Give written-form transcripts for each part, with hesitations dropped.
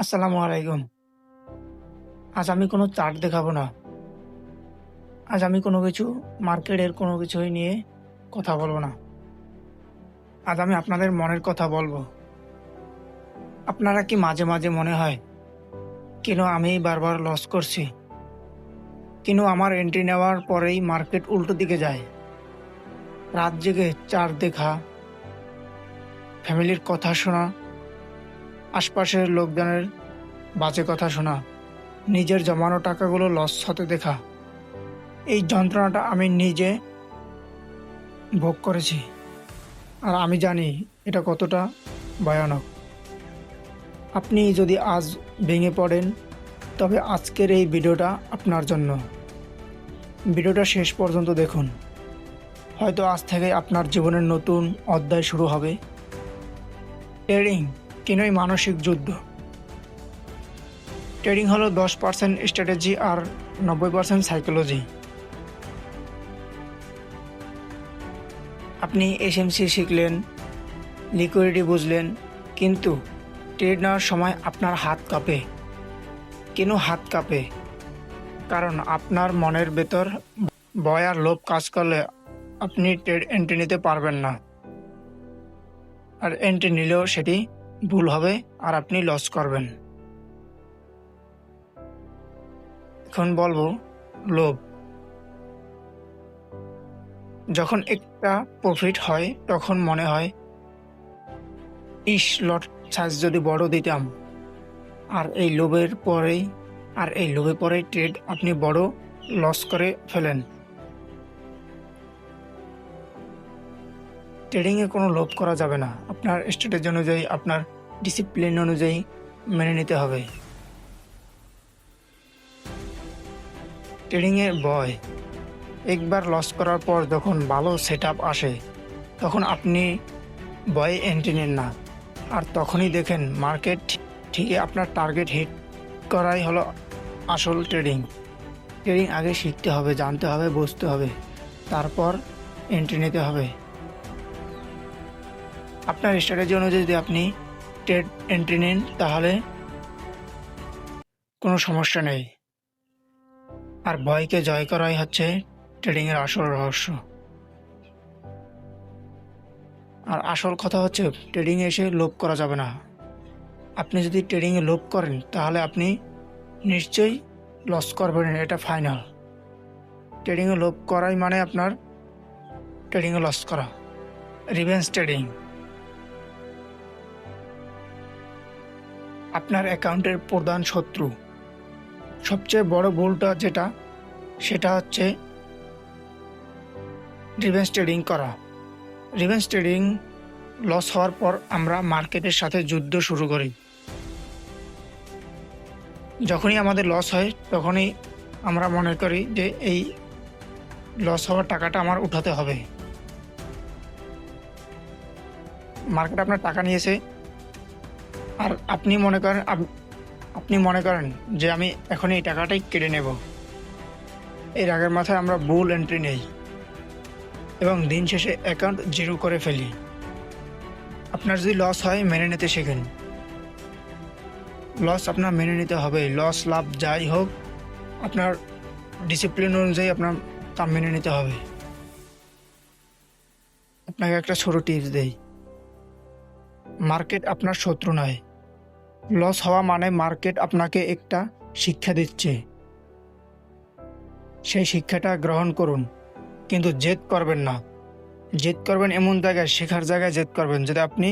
আসসালামু আলাইকুম। আজ আমি কোনো চার্ট দেখাবো না। আজ আমি মার্কেটের কোনো কিছুই নিয়ে কথা বলবো না। আজ আমি আপনাদের মনের কথা বলবো। আপনারা কি মাঝে মাঝে মনে হয় কেন আমি বারবার লস করছি? কেন আমার এন্ট্রি নেওয়ার পরেই মার্কেট উল্টো দিকে যায়? রাত জেগে চার্ট দেখা, ফ্যামিলির কথা শোনা, আশপাশের লোকজনের বাজে কথা শোনা, নিজের জমানো টাকাগুলো লস হতে দেখা। এই যন্ত্রণাটা আমি নিজে ভোগ করেছি। আর আমি জানি এটা কতটা ভয়ানক। আপনি যদি আজ ভেঙে পড়েন, তবে আজকের এই ভিডিওটা আপনার জন্য। ভিডিওটা শেষ পর্যন্ত দেখুন। হয়তো আজ থেকে আপনার জীবনের নতুন অধ্যায় শুরু হবে। ট্রেডিং কেনই মানসিক যুদ্ধ। ট্রেডিং হলো 10% স্ট্র্যাটেজি আর 90% সাইকোলজি। আপনি এসএমসি শিখলেন, লিকুইডিটি বুঝলেন, কিন্তু ট্রেড নেওয়ার সময় আপনার হাত কাঁপে। কেন হাত কাঁপে? কারণ আপনার মনের ভেতর ভয় আর লোভ কাজ করলে আপনি ট্রেড এন্ট্রি নিতে পারবেন না। আর এন্ট্রি নিলেও সেটি ভুল হবে আর আপনি লস করবেন। এখন বলবো লোভ। যখন একটা প্রফিট হয় তখন মনে হয় লট সাইজ যদি বড় দিতাম। আর এই লোভে পরেই ট্রেড আপনি বড় লস করে ফেলেন। ট্রেডিংয়ে কোনো লোভ করা যাবে না। আপনার স্ট্র্যাটেজি অনুযায়ী, আপনার ডিসিপ্লিন অনুযায়ী মেনে নিতে হবে। ট্রেডিংয়ে ভয়। একবার লস করার পর যখন ভালো সেট আপ আসে, তখন আপনি ভয়ে এন্ট্রি নেন না। আর তখনই দেখেন মার্কেট ঠিকই আপনার টার্গেট হিট করাই হলো আসল ট্রেডিং। ট্রেডিং আগে শিখতে হবে, জানতে হবে, বুঝতে হবে, তারপর এন্ট্রি নিতে হবে। আপনার স্ট্র্যাটেজি অনুযায়ী যদি আপনি ট্রেড এন্ট্রি নেন, তাহলে কোনো সমস্যা নেই। আর ভয়কে জয় করাই হচ্ছে ট্রেডিংয়ের আসল রহস্য। আর আসল কথা হচ্ছে ট্রেডিংয়ে এসে লোভ করা যাবে না। আপনি যদি ট্রেডিংয়ে লোভ করেন, তাহলে আপনি নিশ্চয়ই লস করবেন, এটা ফাইনাল। ট্রেডিংয়ে লোভ করাই মানে আপনার ট্রেডিংয়ে লস করা। Revenge trading. আপনার অ্যাকাউন্টের প্রধান শত্রু। সবচেয়ে বড় ভুলটা সেটা হচ্ছে রিভেঞ্জ ট্রেডিং করা। রিভেঞ্জ ট্রেডিং লস হওয়ার পর আমরা মার্কেটের সাথে যুদ্ধ শুরু করি। যখনই আমাদের লস হয়, তখনই আমরা মনে করি যে এই লস হওয়ার টাকাটা আমার উঠাতে হবে। মার্কেট আপনার টাকা নিয়েছে, আর আপনি মনে করেন যে আমি এখন এই টাকাটাই কেটে নেব। এই রাগের মাথায় আমরা ভুল এন্ট্রি নেই এবং দিন শেষে অ্যাকাউন্ট জিরো করে ফেলি। আপনার যদি লস হয়, মেনে নিতে শেখেন। লস আপনার মেনে নিতে হবে। লস লাভ যাই হোক, আপনার ডিসিপ্লিন অনুযায়ী আপনার তা মেনে নিতে হবে। আপনাকে একটা ছোট টিপস দেই। মার্কেট আপনার শত্রু নয়। লস হওয়া মানে মার্কেট আপনাকে একটা শিক্ষা দিচ্ছে। সেই শিক্ষাটা গ্রহণ করুন, কিন্তু জেদ করবেন না। জেদ করবেন এমন জায়গায়, শেখার জায়গায় জেদ করবেন যদি আপনি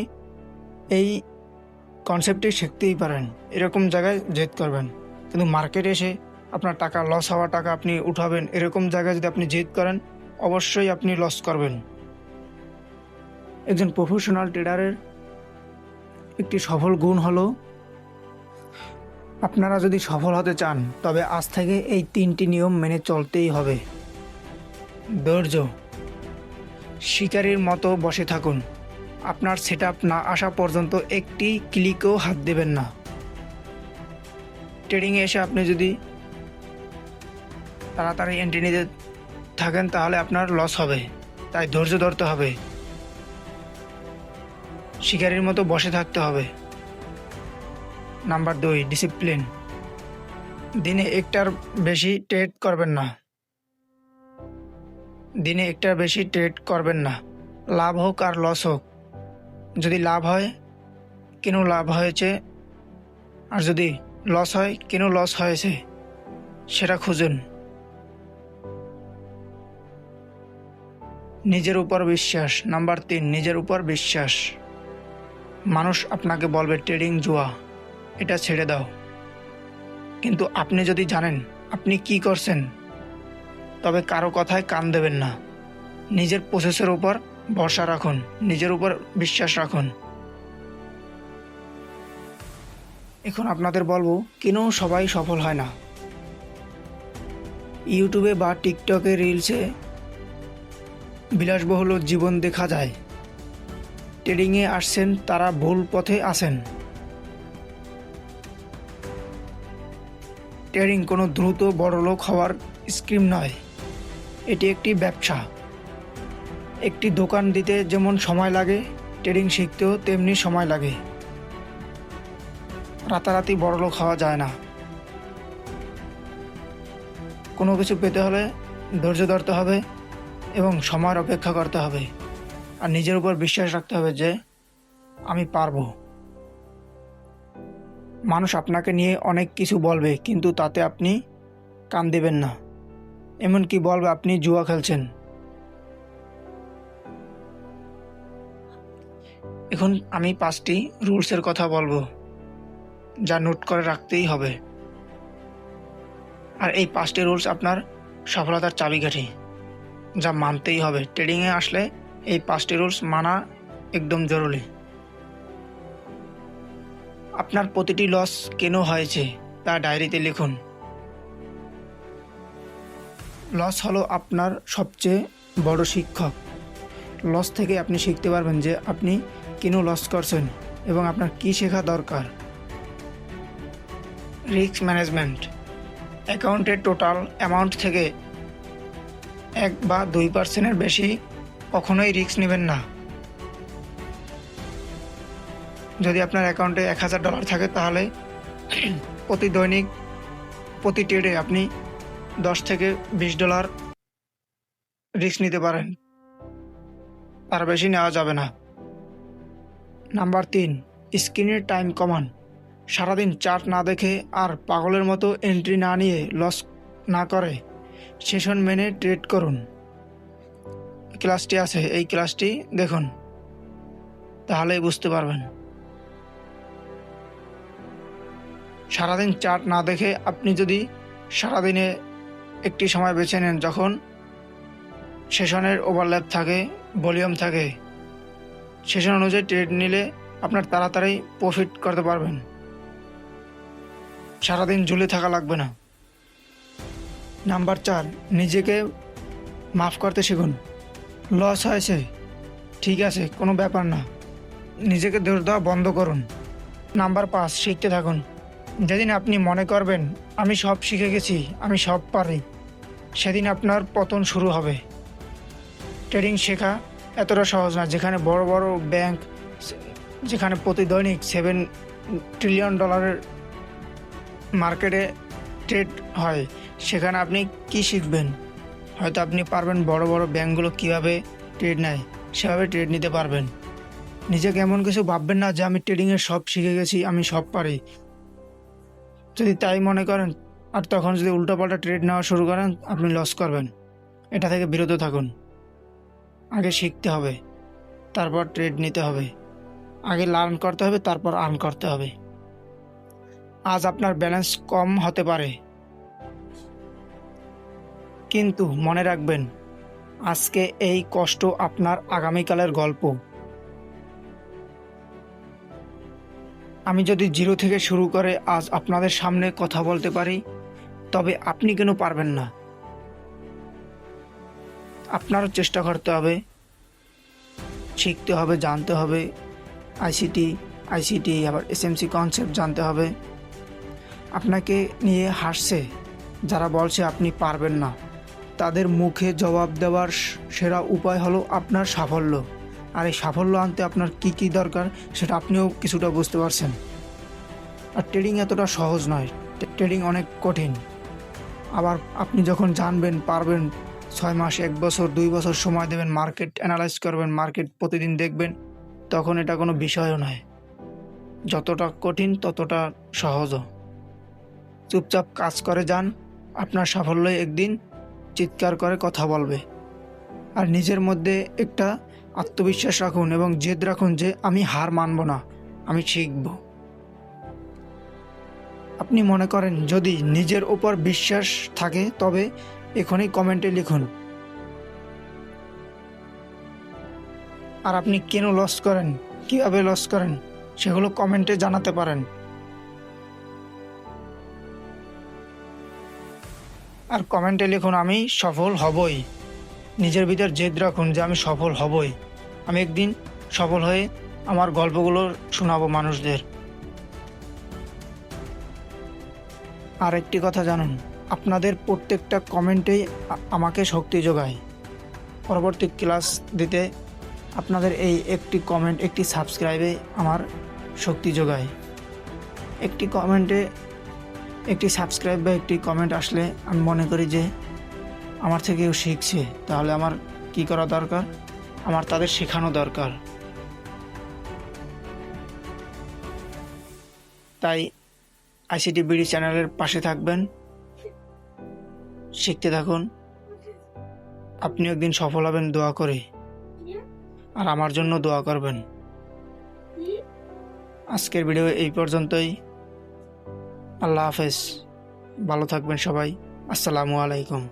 এই কনসেপ্টটি শিখতেই পারেন, এরকম জায়গায় জেদ করবেন। কিন্তু মার্কেটে এসে আপনার টাকা লস হওয়া টাকা আপনি উঠাবেন, এরকম জায়গায় যদি আপনি জেদ করেন, অবশ্যই আপনি লস করবেন। একজন প্রফেশনাল ট্রেডারের একটি সফল গুণ হলো, আপনারা যদি সফল হতে চান, তবে আজ থেকে এই 3টি নিয়ম মেনে চলতেই হবে। ধৈর্য। শিকারীর মতো বসে থাকুন। আপনার সেট আপ না আসা পর্যন্ত একটি ক্লিকও হাত দেবেন না। ট্রেডিংয়ে এসে আপনি যদি তাড়াতাড়ি এন্ট্রি নিতে থাকেন, তাহলে আপনার লস হবে। তাই ধৈর্য ধরতে হবে, শিকারীর মতো বসে থাকতে হবে। Number 2, discipline. দিনে একটার বেশি ট্রেড করবেন না। দিনে একটার বেশি ট্রেড করবেন না, লাভ হোক আর লস হোক। যদি লাভ হয় কেন লাভ হয়েছে, আর যদি লস হয় কেন লস হয়েছে সেটা খুঁজুন। নিজের উপর বিশ্বাস। নাম্বার 3, নিজের উপর বিশ্বাস। মানুষ আপনাকে বলবে ট্রেডিং জুয়া, এটা ছেড়ে দাও, কিন্তু আপনি যদি জানেন আপনি কি করছেন তবে কারো কথায় কান দেবেন না। নিজের প্রসেসের উপর ভরসা রাখুন, নিজের উপর বিশ্বাস রাখুন। এখন আপনাদের বলবো কেন সবাই সফল হয় না। ইউটিউবে বা টিকটকে রিলসে বিলাসবহুল জীবন দেখা যায়। ট্রেডিংয়ে আসছেন তারা ভুল পথে আসেন। ট্রেডিং কোনো দ্রুত বড়লোক হওয়ার স্কিম নয়, এটি একটি ব্যবসা। একটি দোকান দিতে যেমন সময় লাগে, ট্রেডিং শিখতেও তেমনি সময় লাগে। রাতারাতি বড়লোক হওয়া যায় না। কোনো কিছু পেতে হলে ধৈর্য ধরতে হবে এবং সময়ের অপেক্ষা করতে হবে, আর নিজের উপর বিশ্বাস রাখতে হবে যে আমি পারবো। মানুষ আপনাকে নিয়ে অনেক কিছু বলবে, কিন্তু তাতে আপনি কান দেবেন না। এমনকি বলবে আপনি জুয়া খেলছেন। এখন আমি 5টি রুলসের কথা বলবো, যা নোট করে রাখতেই হবে। আর এই 5টি রুলস আপনার সফলতার চাবিকাঠি, যা মানতেই হবে। ট্রেডিংয়ে আসলে এই 5টি রুলস মানা একদম জরুরি। আপনার প্রতিটি লস কেন হয়েছে তা ডায়েরিতে লিখুন। লস হলো আপনার সবচেয়ে বড় শিক্ষক। লস থেকে আপনি শিখতে পারবেন যে আপনি কেন লস করছেন এবং আপনার কী শেখা দরকার। Risk management. অ্যাকাউন্টের টোটাল অ্যামাউন্ট থেকে 1 বা 2% বেশি কখনোই রিস্ক নেবেন না। যদি আপনার অ্যাকাউন্টে $1000 থাকে তাহলে প্রতি ট্রেডে আপনি $10 থেকে $20 রিস্ক নিতে পারেন, তার বেশি নেওয়া যাবে না। নাম্বার 3, স্ক্রিনের টাইম কমান। সারাদিন চার্ট না দেখে আর পাগলের মতো এন্ট্রি না নিয়ে লস না করে সেশন মেনে ট্রেড করুন। ক্লাসটি আছে, এই ক্লাসটি দেখুন, তাহলেই বুঝতে পারবেন। সারাদিন চার্ট না দেখে আপনি যদি সারাদিনে একটি সময় বেছে নেন যখন সেশনের ওভারল্যাপ থাকে, ভলিউম থাকে, সেশন অনুযায়ী ট্রেড নিলে আপনার তাড়াতাড়ি প্রফিট করতে পারবেন। সারাদিন ঝুলে থাকা লাগবে না। নাম্বার 4, নিজেকে মাফ করতে শিখুন। লস হয়েছে, ঠিক আছে, কোনো ব্যাপার না, নিজেকে দোষ দেওয়া বন্ধ করুন। নাম্বার 5, শিখতে থাকুন। যেদিন আপনি মনে করবেন আমি সব শিখে গেছি, আমি সব পারি, সেদিন আপনার পতন শুরু হবে। ট্রেডিং শেখা এতটা সহজ না। যেখানে বড় বড় ব্যাংক, যেখানে প্রতি দৈনিক $7 ট্রিলিয়ন মার্কেটে ট্রেড হয়, সেখানে আপনি কি শিখবেন? হয়তো আপনি পারবেন বড় বড় ব্যাংকগুলো কীভাবে ট্রেড নেয় সেভাবে ট্রেড নিতে পারবেন। নিজেকে এমন কিছু ভাববেন না যে আমি ট্রেডিংয়ে সব শিখে গেছি, আমি সব পারি। যদি তাই মনে করেন আর তখন যদি উল্টোপাল্টা ট্রেড নেওয়া শুরু করেন, আপনি লস করবেন। এটা থেকে বিরত থাকুন। আগে শিখতে হবে, তারপর ট্রেড নিতে হবে। আগে লার্ন করতে হবে, তারপর আর্ন করতে হবে। আজ আপনার ব্যালেন্স কম হতে পারে, কিন্তু মনে রাখবেন আজকে এই কষ্ট আপনার আগামীকালের গল্প। আমি যদি 0 থেকে শুরু করে আজ আপনাদের সামনে কথা বলতে পারি, তবে আপনি কেন পারবেন না? আপনারও চেষ্টা করতে হবে, শিখতে হবে, জানতে হবে। আইসিটি আবার এসএমসি কনসেপ্ট জানতে হবে। আপনাকে নিয়ে হাসছে যারা বলছে আপনি পারবেন না, তাদের মুখে জবাব দেওয়ার সেরা উপায় হলো আপনার সাফল্য। আর এই সাফল্য আনতে আপনার কি কি দরকার সেটা আপনিও কিছুটা বুঝতে পারছেন। আর ট্রেডিং এতটা সহজ নয়, ট্রেডিং অনেক কঠিন। আবার আপনি যখন জানবেন, পারবেন, 6 মাস, 1 বছর, 2 বছর সময় দেবেন, মার্কেট অ্যানালাইজ করবেন, মার্কেট প্রতিদিন দেখবেন, তখন এটা কোনো বিষয়ও নয়। যতটা কঠিন ততটা সহজও। চুপচাপ কাজ করে যান, আপনার সাফল্য একদিন চিৎকার করে কথা বলবে। আর নিজের মধ্যে একটা আত্মবিশ্বাস রাখুন এবং জেদ রাখুন যে আমি হার মানব না, আমি শিখব। আপনি মনে করেন যদি নিজের উপর বিশ্বাস থাকে তবে এখনই কমেন্টে লিখুন। আর আপনি কেন লস করেন, কিভাবে লস করেন, সেগুলো কমেন্টে জানাতে পারেন। আর কমেন্টে লিখুন আমি সফল হবই। নিজের ভিতর জেদ রাখুন যে আমি সফল হবই, আমি একদিন সফল হয়ে আমার গল্পগুলো শোনাবো মানুষদের। আর একটি কথা জানুন, আপনাদের প্রত্যেকটা কমেন্টেই আমাকে শক্তি যোগায় পরবর্তী ক্লাস দিতে। আপনাদের এই একটি কমেন্ট, একটি সাবস্ক্রাইবে আমার শক্তি যোগায়। একটি কমেন্টে, একটি সাবস্ক্রাইব বা একটি কমেন্ট আসলে আমি মনে করি যে আমার থেকে কেউ শিখছে, তাহলে আমার কি করা দরকার, আমার তাদের শেখানো দরকার। তাই আইসিটি বিডি চ্যানেলের পাশে থাকবেন, শিখতে থাকুন। আপনি একদিন সফল হবেন দোয়া করে, আর আমার জন্য দোয়া করবেন। আজকের ভিডিও এই পর্যন্তই। আল্লাহ হাফেজ, ভালো থাকবেন সবাই। আসসালামু আলাইকুম।